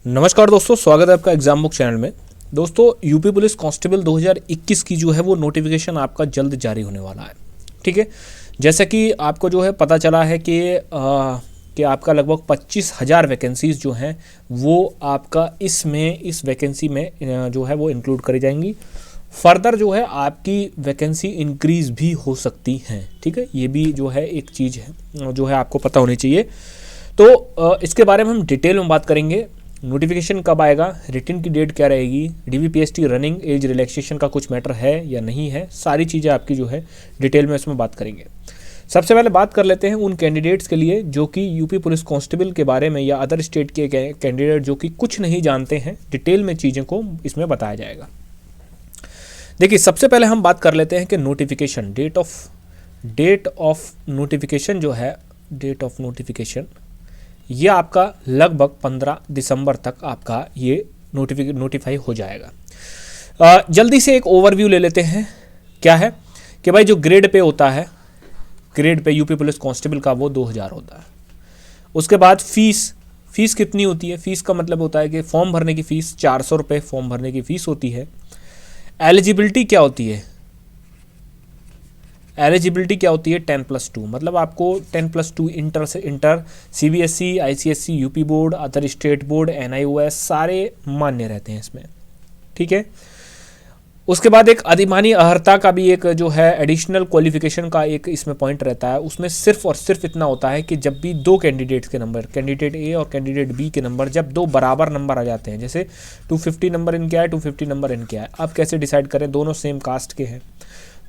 नमस्कार दोस्तों, स्वागत है आपका एग्जाम बुक चैनल में। दोस्तों, यूपी पुलिस कांस्टेबल 2021 की जो है वो नोटिफिकेशन आपका जल्द जारी होने वाला है। ठीक है, जैसा कि आपको जो है पता चला है कि आपका लगभग 25,000 वैकेंसीज़ जो हैं वो आपका इस वैकेंसी में जो है वो इंक्लूड करी जाएंगी। फर्दर जो है आपकी वैकेंसी इंक्रीज़ भी हो सकती हैं। ठीक है, ये भी जो है एक चीज़ है जो है आपको पता होनी चाहिए। तो इसके बारे में हम डिटेल में बात करेंगे। नोटिफिकेशन कब आएगा, रिटन की डेट क्या रहेगी, डीवीपीएसटी रनिंग एज रिलैक्सेशन का कुछ मैटर है या नहीं है, सारी चीज़ें आपकी जो है डिटेल में इसमें बात करेंगे। सबसे पहले बात कर लेते हैं उन कैंडिडेट्स के लिए जो कि यूपी पुलिस कांस्टेबल के बारे में या अदर स्टेट के कैंडिडेट जो कि कुछ नहीं जानते हैं, डिटेल में चीज़ों को इसमें बताया जाएगा। देखिए, सबसे पहले हम बात कर लेते हैं कि नोटिफिकेशन, डेट ऑफ नोटिफिकेशन जो है, डेट ऑफ नोटिफिकेशन ये आपका लगभग 15 दिसंबर तक आपका ये नोटिफाई हो जाएगा। जल्दी से एक ओवरव्यू ले लेते हैं। क्या है कि भाई जो ग्रेड पे होता है, grade pay UP police constable का वो 2000 होता है। उसके बाद फीस कितनी होती है? फीस का मतलब होता है कि फॉर्म भरने की फ़ीस 400 रुपये फॉर्म भरने की फ़ीस होती है। एलिजिबिलिटी क्या होती है? एलिजिबिलिटी क्या होती है? 10+2, मतलब आपको 10+2 inter CBSE, ICSE, UP board, other state board, NIOS सारे मान्य रहते हैं इसमें। ठीक है, उसके बाद एक अधिमानी अर्हता का भी एक जो है एडिशनल क्वालिफिकेशन का एक इसमें पॉइंट रहता है। उसमें सिर्फ और सिर्फ इतना होता है कि जब भी दो कैंडिडेट्स के नंबर, कैंडिडेट ए और कैंडिडेट बी के नंबर, जब दो बराबर नंबर आ जाते हैं, जैसे 250 नंबर इनके आए, 250 नंबर इनके आए, अब कैसे डिसाइड करें? दोनों सेम कास्ट के हैं,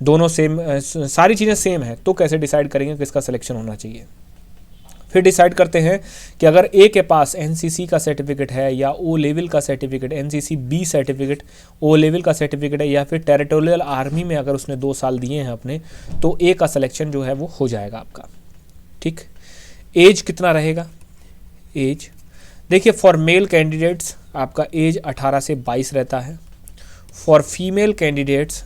दोनों सेम, सारी चीज़ें सेम है, तो कैसे डिसाइड करेंगे किसका सिलेक्शन होना चाहिए? फिर डिसाइड करते हैं कि अगर ए के पास एनसीसी का सर्टिफिकेट है या ओ लेवल का certificate, NCC B certificate, O level का सर्टिफिकेट है, या फिर टेरिटोरियल आर्मी में अगर उसने 2 साल दिए हैं अपने, तो ए का सिलेक्शन जो है वो हो जाएगा आपका। ठीक, एज कितना रहेगा? एज देखिए, फॉर मेल कैंडिडेट्स आपका एज 18 से 22 रहता है। फॉर फीमेल कैंडिडेट्स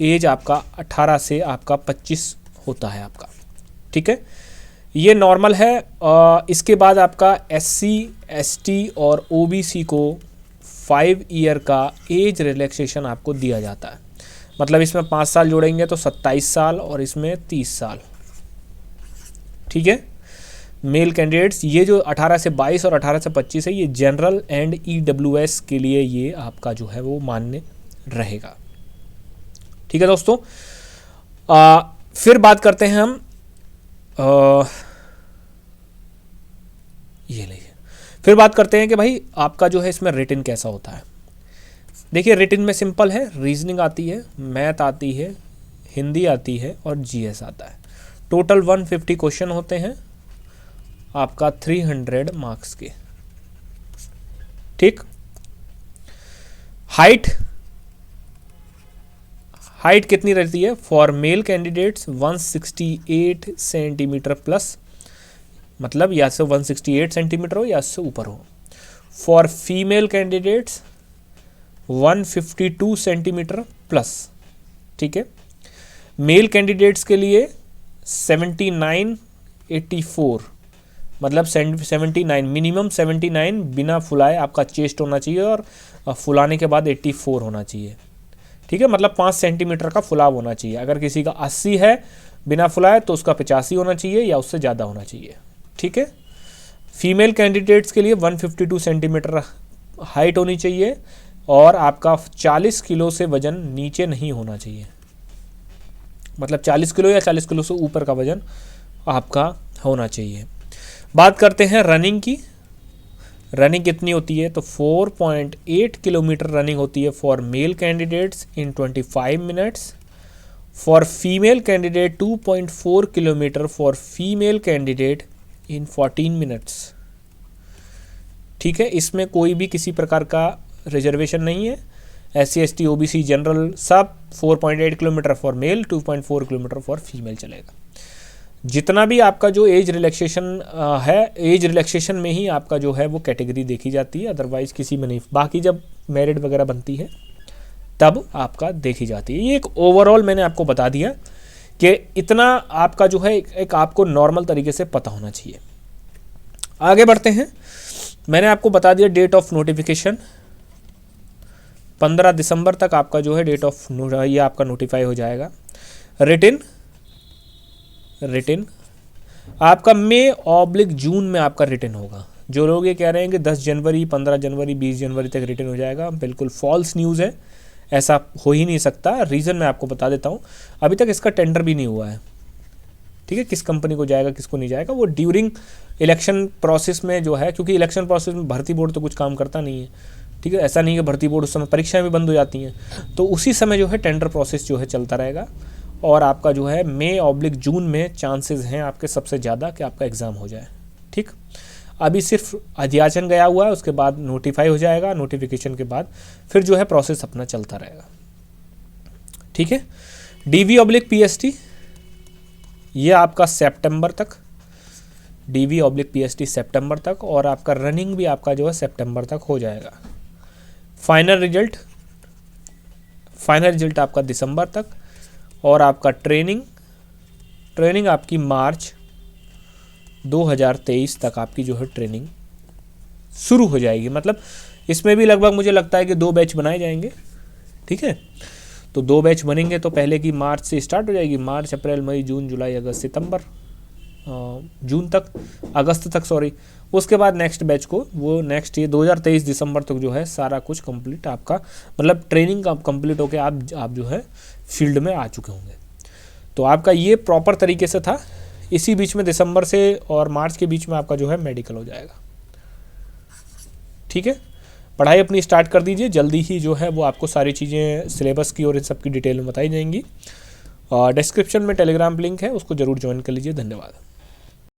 एज आपका 18 से आपका 25 होता है आपका। ठीक है, ये नॉर्मल है। इसके बाद आपका एससी, एसटी और ओबीसी को 5 ईयर का एज रिलैक्सेशन आपको दिया जाता है। मतलब इसमें 5 साल जोड़ेंगे तो 27 साल और इसमें 30 साल। ठीक है, मेल कैंडिडेट्स ये जो 18 से 22 और 18 से 25 है, ये जनरल एंड ईडब्ल्यूएस के लिए ये आपका जो है वो मान्य रहेगा। ठीक है दोस्तों, फिर बात करते हैं हम ये लीजिए, फिर बात करते हैं कि भाई आपका जो है इसमें रिटन कैसा होता है। देखिए, रिटन में सिंपल है, रीजनिंग आती है, मैथ आती है, हिंदी आती है और जीएस आता है। टोटल 150 क्वेश्चन होते हैं आपका 300 मार्क्स के। ठीक, हाइट कितनी रहती है? For male candidates 168 centimetre plus, मतलब या से 168 सेंटीमीटर हो या से ऊपर हो। For female candidates 152 centimetre plus. ठीक है, मेल कैंडिडेट्स के लिए 79, 84, मतलब 79, मिनिमम 79 बिना फुलाए आपका चेस्ट होना चाहिए और फुलाने के बाद 84 होना चाहिए। ठीक है, मतलब 5 सेंटीमीटर का फुलाव होना चाहिए। अगर किसी का 80 है बिना फुलाए तो उसका 85 होना चाहिए या उससे ज़्यादा होना चाहिए। ठीक है, फीमेल कैंडिडेट्स के लिए 152 सेंटीमीटर हाइट होनी चाहिए और आपका 40 किलो से वजन नीचे नहीं होना चाहिए। मतलब 40 किलो या 40 किलो से ऊपर का वजन आपका होना चाहिए। बात करते हैं रनिंग की। रनिंग कितनी होती है? तो 4.8 किलोमीटर रनिंग होती है for male candidates in 25 minutes. For female candidate 2.4 kilometre for female candidate in 14 minutes. ठीक है, इसमें कोई भी किसी प्रकार का रिजर्वेशन नहीं है। एससी, एसटी, ओबीसी, जनरल सब 4.8 kilometre for male, 2.4 kilometre for female चलेगा। जितना भी आपका जो एज रिलैक्सेशन है, एज रिलैक्सेशन में ही आपका जो है वो कैटेगरी देखी जाती है, अदरवाइज किसी में नहीं। बाकी जब मेरिट वगैरह बनती है तब आपका देखी जाती है। ये एक ओवरऑल मैंने आपको बता दिया कि इतना आपका जो है एक आपको नॉर्मल तरीके से पता होना चाहिए। आगे बढ़ते हैं। मैंने आपको बता दिया डेट ऑफ नोटिफिकेशन 15 दिसंबर तक आपका जो है डेट ऑफ ये आपका नोटिफाई हो जाएगा। रिटिन आपका मई/जून में आपका रिटिन होगा। जो लोग ये कह रहे हैं कि 10 जनवरी 15 जनवरी 20 जनवरी तक रिटिन हो जाएगा, बिल्कुल फॉल्स न्यूज़ है, ऐसा हो ही नहीं सकता। रीज़न मैं आपको बता देता हूँ, अभी तक इसका टेंडर भी नहीं हुआ है, ठीक है, किस कंपनी को जाएगा किसको नहीं जाएगा, वो ड्यूरिंग इलेक्शन प्रोसेस में जो है, क्योंकि इलेक्शन प्रोसेस में भर्ती बोर्ड तो कुछ काम करता नहीं है, ठीक है, ऐसा नहीं है कि भर्ती बोर्ड उस समय परीक्षाएं भी बंद हो जाती हैं, तो उसी समय जो है टेंडर प्रोसेस जो है चलता रहेगा। और आपका जो है मई/जून में चांसेस हैं आपके सबसे ज़्यादा कि आपका एग्ज़ाम हो जाए। ठीक, अभी सिर्फ अध्याचन गया हुआ है, उसके बाद नोटिफाई हो जाएगा, नोटिफिकेशन के बाद फिर जो है प्रोसेस अपना चलता रहेगा। ठीक है, DV/PST ये आपका सितंबर तक, DV/PST सितंबर तक, और आपका रनिंग भी आपका जो है सितंबर तक हो जाएगा। फाइनल रिजल्ट आपका दिसंबर तक, और आपका ट्रेनिंग आपकी मार्च 2023 तक आपकी जो है ट्रेनिंग शुरू हो जाएगी। मतलब इसमें भी लगभग मुझे लगता है कि 2 बैच बनाए जाएंगे। ठीक है, तो 2 बैच बनेंगे, तो पहले की मार्च से स्टार्ट हो जाएगी, मार्च अप्रैल मई जून जुलाई अगस्त सितंबर अगस्त तक सॉरी। उसके बाद नेक्स्ट बैच को वो नेक्स्ट ये 2023 दिसंबर तक जो है सारा कुछ कंप्लीट आपका, मतलब ट्रेनिंग का कंप्लीट होकर आप जो है फील्ड में आ चुके होंगे। तो आपका ये प्रॉपर तरीके से था। इसी बीच में दिसंबर से और मार्च के बीच में आपका जो है मेडिकल हो जाएगा। ठीक है, पढ़ाई अपनी स्टार्ट कर दीजिए, जल्दी ही जो है वो आपको सारी चीज़ें सिलेबस की और इन सब की डिटेल में बताई जाएंगी। डिस्क्रिप्शन में टेलीग्राम लिंक है, उसको ज़रूर ज्वाइन कर लीजिए। धन्यवाद।